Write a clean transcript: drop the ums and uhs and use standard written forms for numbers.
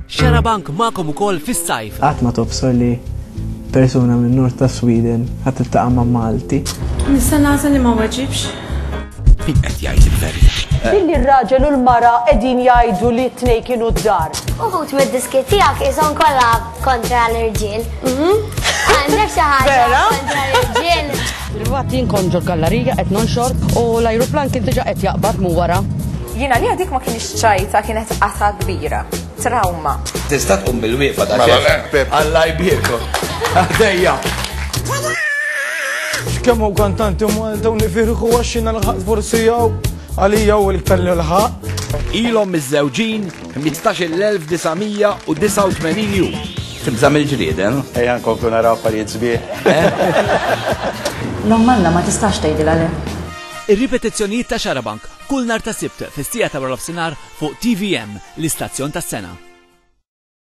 Xarabank ma'kom ukoll fis-sajf. Qatt ma tobsor li persuna minn nord ta' Sweden ħadd tiltaqa' ma' Malti. Nista' nagħżel li ma waġibx. Min qed jgħid il-verità? Billi r-raġel u l-mara qegħdin jgħidu li t-tnejn kienu d-dar. Uħut mid-diski tiegħek ishom kollha kontra l-irġiel. Għandek xi ħaġa kontra l-irġiel. Il-waqt jien konġu l-gallerija qed nonxor u l-ajruplan kien diġà qed jaqbad mu wara. Jiena li dik ma kienx ċajta kienet qata kbira. Trauma. Tista' tqum bil-wieqfa ta' xejn. Alla jbieku. Għaddejja. Kemm hu kantanti Malta u nifirħu għaxina l-ħaq forsi jew għalija u l-kelli l-ħaq. Ilhom miż-żewġin 15,989 jum. Tibżam il-ġrieden. Ejja nkomplu naraw affarijiet sbieħ. L-ommanna ma tistax tgħidilha le. Ir-ripetizzjonijiet ta' Xarabank kull nhar ta' Sibt fis-sija ta' wara nofsinhar fuq TVM l-istazzjon tas-sena.